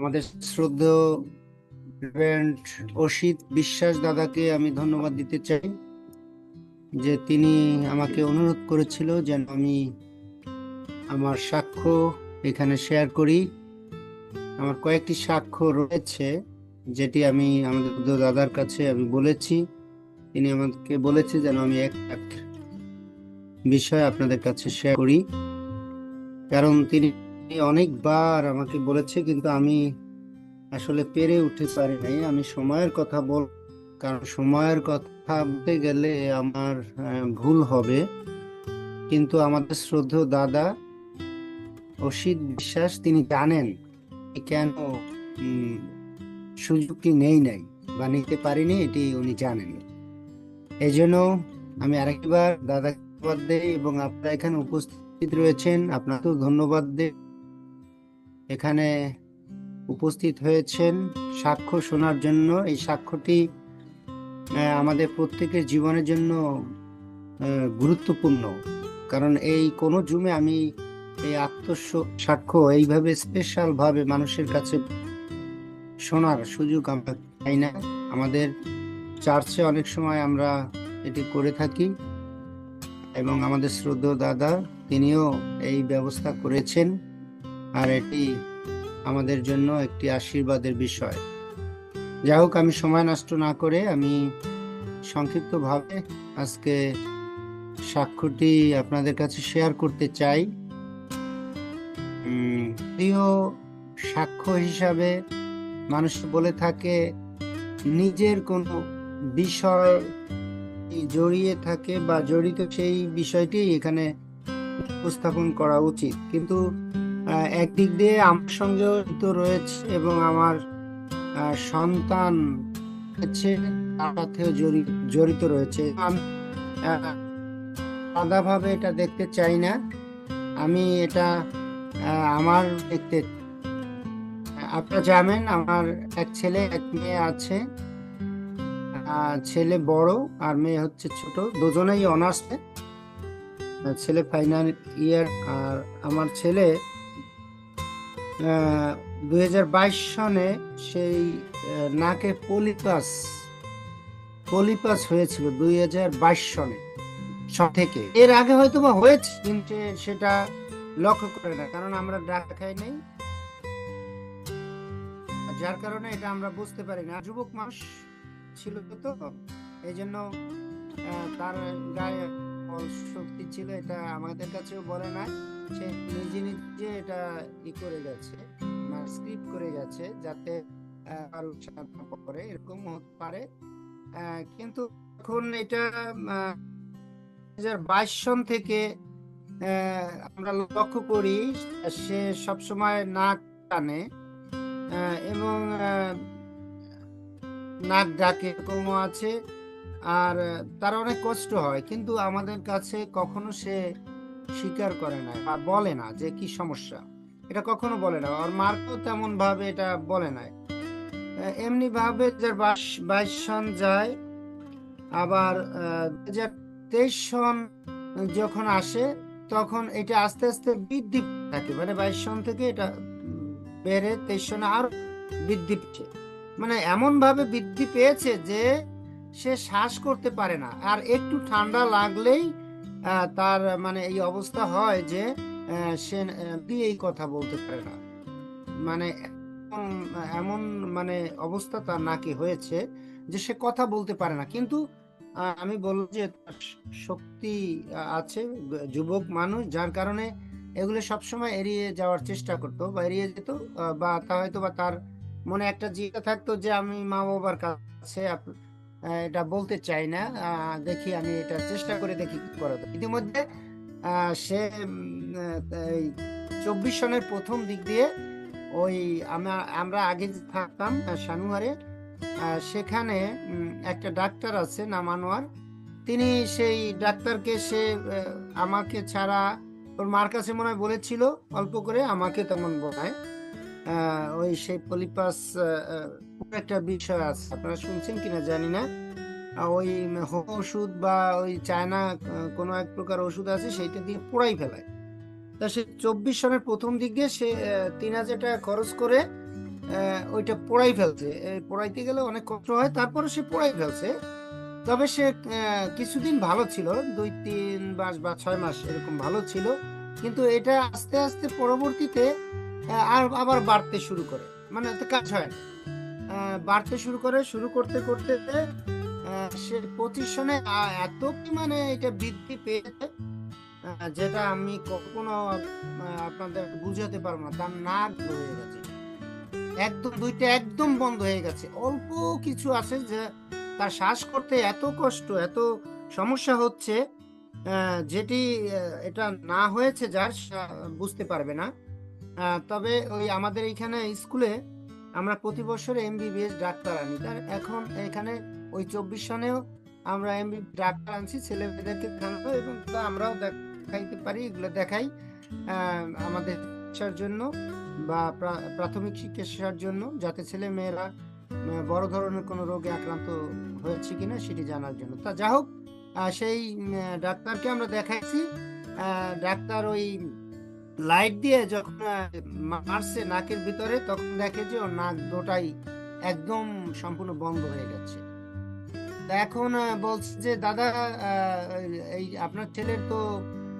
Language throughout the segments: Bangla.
আমাদের শ্রদ্ধেয় রেভারেন্ড অসিত বিশ্বাস দাদাকে আমি ধন্যবাদ দিতে চাই যে তিনি আমাকে অনুরোধ করেছিল যেন আমি আমার সাক্ষ্য এখানে শেয়ার করি। আমার কয়েকটি সাক্ষ্য রয়েছে যেটি আমি আমাদের দাদার কাছে আমি বলেছি। তিনি আমাকে বলেছে যেন আমি এক বিষয় আপনাদের কাছে শেয়ার করি, কারণ তিনি অনেকবার আমাকে বলেছে কিন্তু আমি আসলে পেরে উঠতে পারি নাই। আমি সময়ের কথা কারণ সময়ের কথা বলতে গেলে আমার ভুল হবে, কিন্তু আমাদের শ্রদ্ধেয় দাদা অসিত বিশ্বাস তিনি জানেন কেন উম, সুযোগটি নাই বা নিতে পারিনি, এটি উনি জানেন। এই জন্য আমি আরেকবার দাদাকে ধন্যবাদ দেই এবং আপনারা এখানে উপস্থিত রয়েছেন, আপনাকেও ধন্যবাদ দেই। এখানে উপস্থিত হয়েছেন সাক্ষ্য শোনার জন্য। এই সাক্ষ্যটি আমাদের প্রত্যেকের জীবনের জন্য গুরুত্বপূর্ণ, কারণ এই কোনো জুমে আমি এই সাক্ষ্য এইভাবে স্পেশাল ভাবে মানুষের কাছে শোনার সুযোগ আমরা পাই না। আমাদের চার্চে অনেক সময় আমরা এটি করে থাকি এবং আমাদের শ্রদ্ধেয় দাদা তিনিও এই ব্যবস্থা করেছেন, আর এটি আমাদের জন্য একটি আশীর্বাদের বিষয়। যাই হোক, আমি সময় নষ্ট না করে আমি সংক্ষিপ্তভাবে আজকে সাক্ষ্যটি আপনাদের কাছে শেয়ার করতে চাই। প্রিয় সাক্ষ্য হিসাবে মানুষ বলে থাকে নিজের কোনো বিষয় জড়িয়ে থাকে বা জড়িত সেই বিষয়টি এখানে উপস্থাপন করা উচিত, কিন্তু একদিক দিয়ে আমার সঙ্গেও তো রয়েছে এবং আমার সন্তান আছে তার সাথেও জড়িত রয়েছে। আমি আলাদাভাবে এটা দেখতে চাই না, আমি এটা আমার দেখতে। আপনারা জানেন আমার এক ছেলে এক মেয়ে আছে। ছেলে বড় আর মেয়ে হচ্ছে ছোট, দুজনেই অনার্সে। ছেলে ফাইনাল ইয়ার। আর আমার ছেলে 2022 সনে সেই নাকে পলিপাস হয়েছিল 2022 সনে থেকে। এর আগে হয়তো বা হয়েছে কিন্তু সেটা লক্ষ্য করে না, কারণ আমরা ডাক্তার খাই নাই, যার কারণে এটা আমরা বুঝতে পারি না। যুবক মানুষ ছিল তো, এই জন্য তার গায়ে শক্তি ছিল, এটা আমাদের কাছেও বলে না। সে নিজে নিজে এটা করে গেছে, স্ক্রিপ্ট করে গেছে যাতে পরে এরকম হতে পারে। কিন্তু এখন এটা 2022 সন থেকে আমরা লক্ষ্য করি সে সবসময় নাক টানে এবং নাক ডাকে, এরকমও আছে। আর তার অনেক কষ্ট হয়, কিন্তু আমাদের কাছে কখনো সে স্বীকার করে না বা বলে না যে কি সমস্যা, এটা কখনো বলে না। আর মার্কও তেমন ভাবে এটা বলে না। এমনি ভাবে 2022 সন যায়, আবার 2023 সন যখন আসে তখন এটা আস্তে আস্তে বৃদ্ধি থাকে, মানে 22 সন থেকে এটা বেড়ে 23 সনে আরো বৃদ্ধি পেয়েছে। মানে এমন ভাবে বৃদ্ধি পেয়েছে যে সে শ্বাস করতে পারে না, আর একটু ঠান্ডা লাগলেই তার মানে এই অবস্থা হয় যে সে এই কথা বলতে পারে না। মানে এমন মানে অবস্থা তার নাকি হয়েছে যে সে কথা বলতে পারে না। কিন্তু আমি বলবো যে তার শক্তি আছে, যুবক মানুষ, যার কারণে এগুলো সবসময় এড়িয়ে যাওয়ার চেষ্টা করতো বা এড়িয়ে যেত। বা তা হয়তো বা তার মনে একটা জিজ্ঞাসা থাকতো যে আমি মা বাবার কাছে এটা বলতে চাই না, দেখি আমি এটা চেষ্টা করে দেখি কি করা যায়। ইতিমধ্যে সে এই 24 সনের প্রথম দিক দিয়ে ওই আমরা আগে যে থাকতাম সানুয়ারে, সেখানে একটা ডাক্তার আছে নাম আনোয়ার। তিনি সেই ডাক্তারকে সে আমাকে ছাড়া ওর মার কাছে মনে হয় বলেছিল অল্প করে, আমাকে তেমন বলায় ওই সেই পলিপাস একটা বিষয় আছে, আপনারা শুনছেন কিনা জানি না। ওই ওষুধ বা ওই চায়না কোনো এক প্রকার ওষুধ আছে, সেইটা দিয়ে পোড়াই ফেলায়। তা সে 24 সনের প্রথম দিক দিয়ে সে 3,000 টাকা খরচ করে ওইটা পোড়াই ফেলছে। পোড়াইতে গেলে অনেক কষ্ট হয়, তারপরে সে পোড়াই ফেলছে। তবে সে কিছুদিন ভালো ছিল, 2-3 মাস বা 6 মাস এরকম ভালো ছিল। কিন্তু এটা আস্তে আস্তে পরবর্তীতে আর আবার বাড়তে শুরু করে, মানে এতে কাজ হয় না। বাড়তে শুরু করতে করতে সে পজিশনে এত মানে এটা বৃদ্ধি পেয়েছে, যেটা আমি কখনো আপনাদের বুঝাতে পারবো না। তার নাক হয়ে গেছে, একদম দুইটা একদম বন্ধ হয়ে গেছে। অল্প কিছু আছে যে তার শ্বাস করতে এত কষ্ট, এত সমস্যা হচ্ছে, যেটি এটা না হয়েছে যার বুঝতে পারবে না। তবে ওই আমাদের এখানে স্কুলে আমরা প্রতি বছর এমবিবিএস ডাক্তার আনি। তার এখন এখানে ওই 24 সনেও আমরা এমবিবিএস ডাক্তার আনছি, ছেলেমেয়েদেরকে দেখানো, এবং তা আমরাও দেখাইতে পারি, এগুলো দেখাই আমাদের চিকিৎসার জন্য বা প্রাথমিক চিকিৎসার জন্য, যাতে ছেলে মেয়েরা বড় ধরনের কোনো রোগে আক্রান্ত হয়েছে কিনা সেটি জানার জন্য। তা যা হোক, সেই ডাক্তারকে আমরা দেখাইছি। ডাক্তার ওই লাইট দিয়ে যখন মারছে নাকের ভিতরে, তখন দেখে যে ওর নাক দুটাই একদম সম্পূর্ণ বন্ধ হয়ে গেছে। তা এখন বলছে যে দাদা, এই আপনার ছেলের তো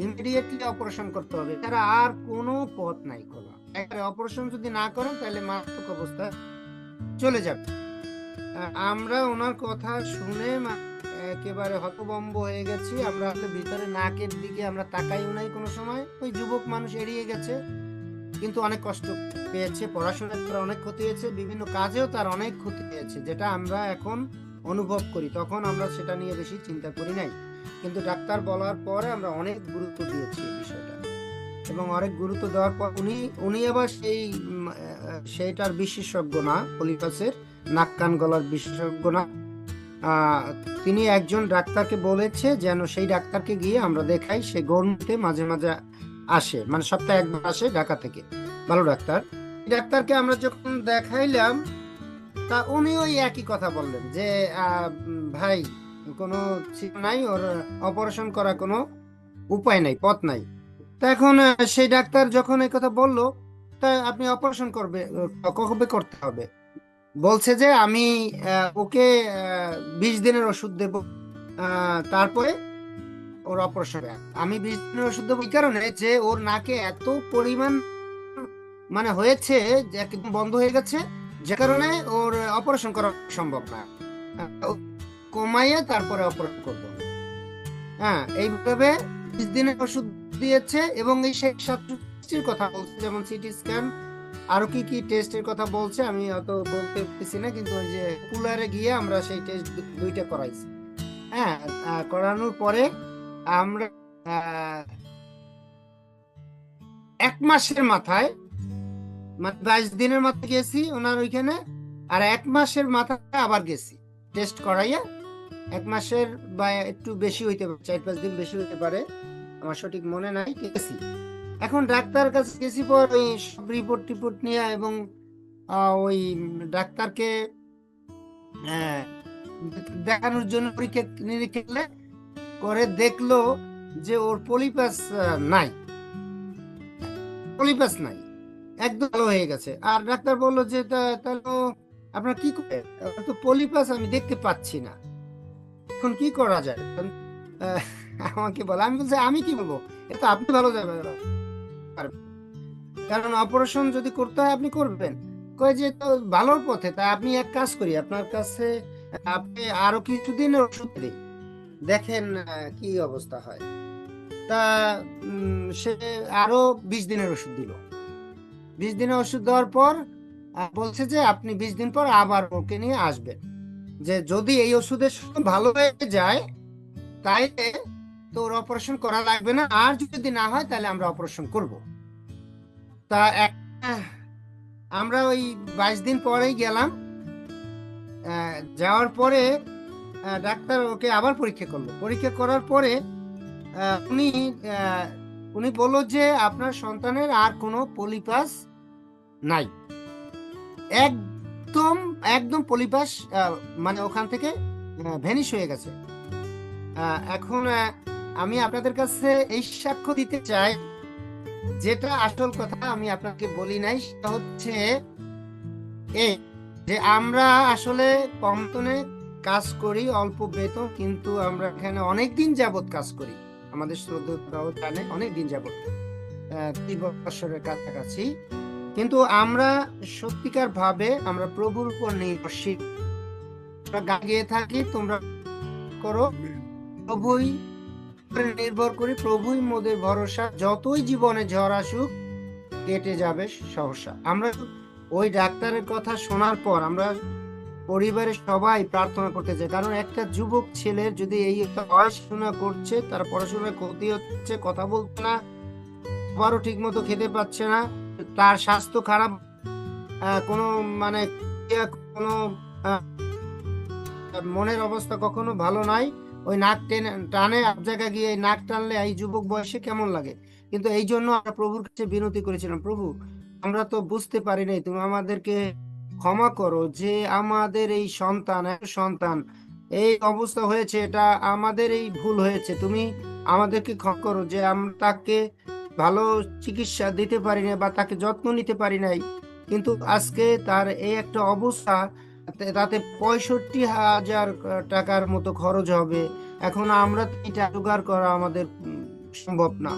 ইমিডিয়েটলি অপারেশন করতে হবে, তারা আর কোনো পথ নাই খোলা। অপারেশন যদি না করেন তাহলে মারাত্মক অবস্থা চলে যাবে। আমরা ওনার কথা শুনে একেবারে হতভম্ব হয়ে গেছি। আমরা ভিতরে নাকের দিকে আমরা তাকাইও নাই কোনো সময়। ওই যুবক মানুষ এড়িয়ে গেছে, কিন্তু অনেক কষ্ট পেয়েছে, পড়াশোনার তার অনেক ক্ষতি হয়েছে, বিভিন্ন কাজেও তার অনেক ক্ষতি হয়েছে, যেটা আমরা এখন অনুভব করি। তখন আমরা সেটা নিয়ে বেশি চিন্তা করি নাই, কিন্তু ডাক্তার বলার পরে আমরা অনেক গুরুত্ব দিয়েছি এই বিষয়টা। এবং অনেক গুরুত্ব দেওয়ার পর উনি আবার সেইটার বিশেষজ্ঞ না, পলিপাসের নাক কান গলার বিশেষজ্ঞ না। তিনি একজন ডাক্তারকে বলেছে যেন সেই ডাক্তারকে গিয়ে আমরা দেখাই। সে গড়তে মাঝে মাঝে আসে, মানে সপ্তাহে একবার আসে ঢাকা থেকে, ভালো ডাক্তার। ডাক্তারকে আমরা যখন দেখাইলাম, তা উনি ওই একই কথা বললেন যে ভাই, কোনো নাই, ওর অপারেশন করা কোনো উপায় নাই, পথ নাই। তা এখন সেই ডাক্তার যখন এই কথা বললো, তা আপনি অপারেশন কবে করতে হবে? বলছে যে আমি ওকে 20 দিনের ওষুধ দেব, তারপরে ওর অপারেশন। আমি 20 দিনের ওষুধ দেবো এই কারণে যে ওর নাকে এত পরিমাণ মানে হয়েছে যে একদম বন্ধ হয়ে গেছে, যে কারণে ওর অপারেশন করা সম্ভব না। কমাইয়ে তারপরে অপারেশন করবো। হ্যাঁ, এইভাবে 20 দিনের ওষুধ দিয়েছে। এবং এই সব টেস্টের কথা বলছে, যেমন সিটি স্ক্যান, আরো কি কি টেস্টের কথা বলছে আমি অত বলতে পারছি না, কিন্তু ওই যে কুলারে গিয়ে আমরা সেই টেস্ট দুইটা করাইছি। হ্যাঁ, করানোর পরে আমরা 1 মাসের মাথায়, মানে 22 দিনের মাথায় গেছি ওনার ওইখানে, আর 1 মাসের মাথায় আবার গেছি টেস্ট করাইয়া। 1 মাসের বা একটু বেশি হইতে পারে, 4-5 দিন বেশি হইতে পারে, আমার সঠিক মনে নাই, গেছি। এখন ডাক্তার কাছে গেছি পর ওই সব রিপোর্ট নিয়ে, এবং ওই ডাক্তারকে দেখানোর জন্য পরীক্ষা নিরীক্ষা করে দেখলো যে ওর পলিপাস নাই, একদম ভালো হয়ে গেছে। আর ডাক্তার বললো যে তাহলে আপনার কি করে, তো পলিপাস আমি দেখতে পাচ্ছি না, এখন কি করা যায়? আমাকে বলে, আমি বলছি আমি কি বলবো, এটা আপনি ভালো যাবে, কারণ অপারেশন যদি করতে হয় আপনি করবেন। কয় যে তো ভালোর পথে, তাই আপনি এক কাজ করি, আপনার কাছে আপনি আরো কিছুদিন ওষুধ দিই, দেখেন কি অবস্থা হয়। তা সে আরো 20 দিনের ওষুধ দিল। 20 দিনের ওষুধ দেওয়ার পর বলছে যে আপনি 20 দিন পর আবার ওকে নিয়ে আসবেন, যে যদি এই ওষুধের সঙ্গে ভালো হয়ে যায় তাইলে তো ওর অপারেশন করা লাগবে না, আর যদি না হয় তাহলে আমরা অপারেশন করব। তা আমরা ওই 22 দিন পরেই গেলাম। যাওয়ার পরে ডাক্তার ওকে আবার পরীক্ষা করলো। পরীক্ষা করার পরে উনি উনি বললো যে আপনার সন্তানের আর কোনো পলিপাস নাই, একদম একদম পলিপাস মানে ওখান থেকে ভ্যানিশ হয়ে গেছে। এখন আমি আপনাদের কাছে এই সাক্ষ্য দিতে চাই, যেটা আসল কথা আমি আপনাকে বলি নাই, সেটা হচ্ছে এই যে আমরা আসলে কম বেতনে কাজ করি, অল্প বেতন, কিন্তু আমরা এখানে অনেক দিন যাবত কাজ করি। আমাদের শ্রদ্ধেয়রাও জানে অনেক দিন যাবত, 3 বছরের কাছাকাছি। কিন্তু আমরা সত্যিকার ভাবে আমরা প্রভুর উপর নির্ভরশীল। আমরা গান গেয়ে থাকি, তোমরা করো, প্রভুই নির্ভর করি, প্রভুই মোদের ভরসা, যতই জীবনে ঝড় আসুক কেটে যাবে সহসা। আমরা ওই ডাক্তারের কথা শোনার পর আমরা পরিবারের সবাই প্রার্থনা করতে চাই, কারণ একটা যুবক ছেলের যদি এই একটা পড়াশোনা করছে, তার পড়াশোনার ক্ষতি হচ্ছে, কথা বলতে না, আবারও ঠিক মতো খেতে পাচ্ছে না, তার স্বাস্থ্য খারাপ, কোনো মানে কোনো আহ, মনের অবস্থা কখনো ভালো নাই। ওই নাক টেনে টানে এক জায়গায় গিয়ে এই নাক টানলে এই যুবক বয়সে কেমন লাগে। কিন্তু এই জন্য আমরা প্রভুর কাছে বিনতি করেছিলাম, প্রভু আমরা তো বুঝতে পারি নাই, তুমি আমাদেরকে ক্ষমা করো যে আমাদের এই সন্তান সন্তান এই অবস্থা হয়েছে, এটা আমাদের এই ভুল হয়েছে, তুমি আমাদেরকে ক্ষমা করো যে আমরা তাকে ভালো চিকিৎসা দিতে পারি না বা তাকে যত্ন নিতে পারি নাই। কিন্তু আজকে তার এই একটা অবস্থা, তাতে 65,000 টাকার মতো খরচ হবে। এখন আমরা তো এটা জোগাড় করা আমাদের সম্ভব না।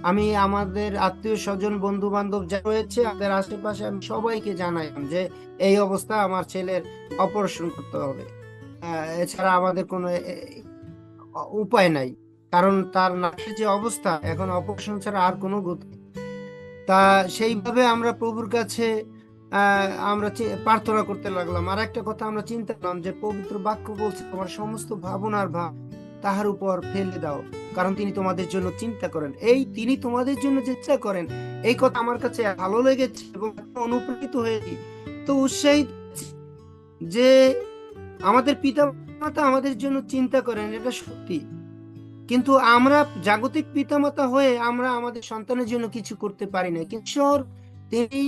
আমি আমাদের আত্মীয় স্বজন বন্ধু বান্ধব যা রয়েছে আমাদের আশেপাশে, আমি সবাইকে জানাইলাম যে এই অবস্থা, আমার ছেলের অপারেশন করতে হবে। এছাড়া আমাদের কোনো উপায় নাই, কারণ তার নাকের যে অবস্থা এখন, অপারেশন ছাড়া আর কোনো গতি নেই। তা সেইভাবে আমরা প্রভুর কাছে আমরা প্রার্থনা করতে লাগলাম। আর একটা কথা আমরা চিন্তা করলাম যে পবিত্র বাক্য বলছে, তোমার সমস্ত ভাবনার ভার তাহার উপর ফেলে দাও, কারণ তিনি তোমাদের জন্য চিন্তা করেন। এই তিনি তোমাদের জন্য চিন্তা করেন, এই কথা আমার কাছে ভালো লেগেছে এবং অনুপ্রাণিত হয়েছি, তো উৎসাহিত যে আমাদের পিতা মাতা আমাদের জন্য চিন্তা করেন, এটা সত্যি। কিন্তু আমরা জাগতিক পিতামাতা হয়ে আমরা আমাদের সন্তানের জন্য কিছু করতে পারি না। কিন্তু ঈশ্বর তিনি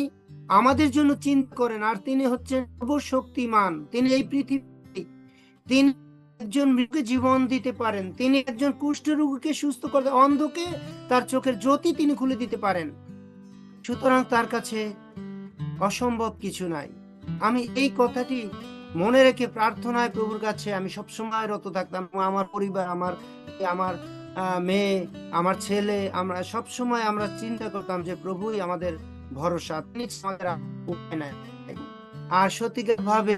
আমাদের জন্য চিন্তা করেন, আর তিনি হচ্ছেন সর্বশক্তিমান। তিনি এই পৃথিবী, তিনি একজন মৃতকে জীবন দিতে পারেন, তিনি একজন কুষ্ঠরোগীকে সুস্থ করতে, অন্ধকে তার চোখের জ্যোতি তিনি খুলে দিতে পারেন। সুতরাং তার কাছে অসম্ভব কিছু নাই। আমি এই কথাটি মনে রেখে প্রার্থনায় প্রভুর কাছে আমি সবসময় রত থাকতাম। আমার পরিবার, আমার আমার মেয়ে, আমার ছেলে, আমরা সবসময় আমরা চিন্তা করতাম যে প্রভুই আমাদের ভরসা, তিনি আমাদের উপায় নাই। আর সত্যিকার ভাবে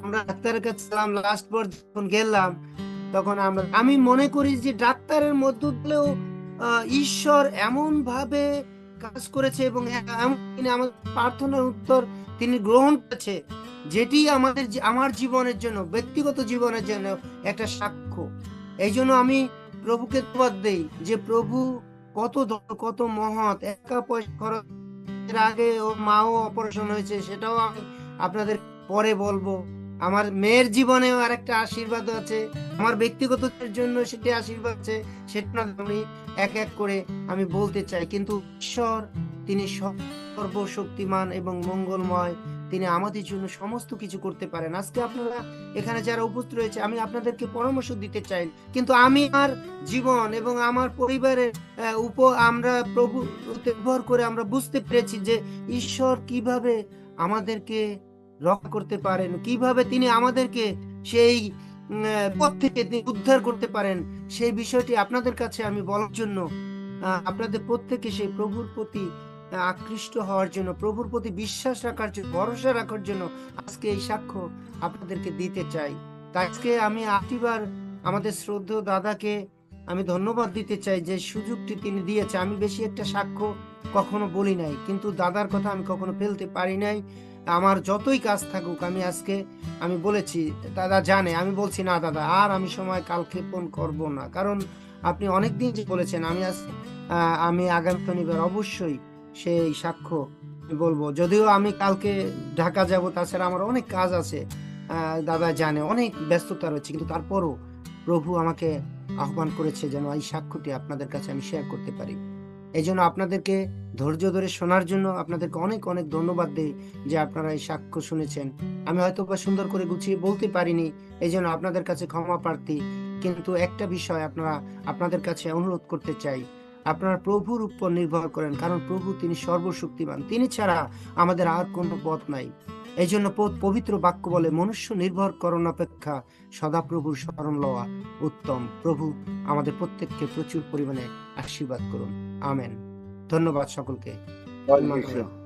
আমরা ডাক্তারের কাছে লাস্ট পর যখন গেলাম, তখন আমি মনে করি যে ডাক্তারের মধ্য দিয়েও ঈশ্বর এমন ভাবে কাজ করেছে এবং তিনি আমাদের প্রার্থনার উত্তর তিনি গ্রহণ করেছে, যেটি আমার জীবনের জন্য, ব্যক্তিগত জীবনের জন্য একটা সাক্ষ্য। এই জন্য আমি প্রভুকে ধন্যবাদ দেই যে প্রভু কত কত মহৎ, একা পয়সা খরচ। এর আগে ওর মাও অপারেশন হয়েছে, সেটাও আমি আপনাদের পরে বলবো। আমার মেয়ের জীবনেও আরেকটা আশীর্বাদ আছে, আমার ব্যক্তিগত জন্য সেটি আশীর্বাদ আছে, সেটা আমি এক এক করে আমি বলতে চাই। কিন্তু ঈশ্বর তিনি সর্বশক্তিমান এবং মঙ্গলময়, তিনি আমাদের জন্য সমস্ত কিছু করতে পারেন। আজকে আপনারা এখানে যারা উপস্থিত রয়েছে, আমি আপনাদেরকে পরামর্শ দিতে চাই, কিন্তু আমি আমার জীবন এবং আমার পরিবারের উপর আমরা প্রভু নির্ভর করে আমরা বুঝতে পেরেছি যে ঈশ্বর কিভাবে আমাদেরকে রক্ষা করতে পারেন, কিভাবে তিনি আমাদেরকে সেই পথ থেকে উদ্ধার করতে পারেন। সেই বিষয়টি আপনাদের কাছে আমি বলার জন্য, আপনাদের প্রত্যেকে সেই প্রভুর প্রতি আকৃষ্ট হওয়ার জন্য, প্রভুর প্রতি বিশ্বাস রাখার জন্য, ভরসা রাখার জন্য আজকে এই সাক্ষ্য আপনাদেরকে দিতে চাই। তাই আজকে আমি আরেকবার আমাদের শ্রদ্ধেয় দাদাকে আমি ধন্যবাদ দিতে চাই যে সুযোগটি তিনি দিয়েছে। আমি বেশি একটা সাক্ষ্য কখনো বলি নাই, কিন্তু দাদার কথা আমি কখনো ফেলতে পারি নাই। আমার যতই কাজ থাকুক, আমি বলেছি, দাদা জানে, আমি বলছি না দাদা আর আমি সময় কালক্ষেপণ করব না, কারণ আপনি অনেকদিন যে বলেছেন, আমি আগামী শনিবার অবশ্যই সেই সাক্ষ্য বলবো। যদিও আমি কালকে ঢাকা যাব, তাছাড়া আমার অনেক কাজ আছে, দাদা জানে অনেক ব্যস্ততা রয়েছে, কিন্তু তারপরও প্রভু আমাকে আহ্বান করেছে যেন এই সাক্ষ্যটি আপনাদের কাছে আমি শেয়ার করতে পারি। এই জন্য আপনাদেরকে ধৈর্য ধরে শোনার জন্য আপনাদেরকে অনেক অনেক ধন্যবাদ দেই যে আপনারা এই সাক্ষ্য শুনেছেন। আমি হয়তো বা সুন্দর করে গুছিয়ে বলতে পারিনি, এই জন্য আপনাদের কাছে ক্ষমা প্রার্থী। কিন্তু একটা বিষয় আপনাদের কাছে অনুরোধ করতে চাই, আপনারা প্রভুর উপর নির্ভর করেন, কারণ প্রভু তিনি সর্বশক্তিমান, তিনি ছাড়া আমাদের আর কোনো পথ নাই। এই জন্য পবিত্র বাক্য বলে, মনুষ্য নির্ভর করণ অপেক্ষা সদাপ্রভুর শরণ লওয়া উত্তম। প্রভু আমাদের প্রত্যেককে প্রচুর পরিমাণে আশীর্বাদ করুন। আমেন। ধন্যবাদ সকলকে। God bless you.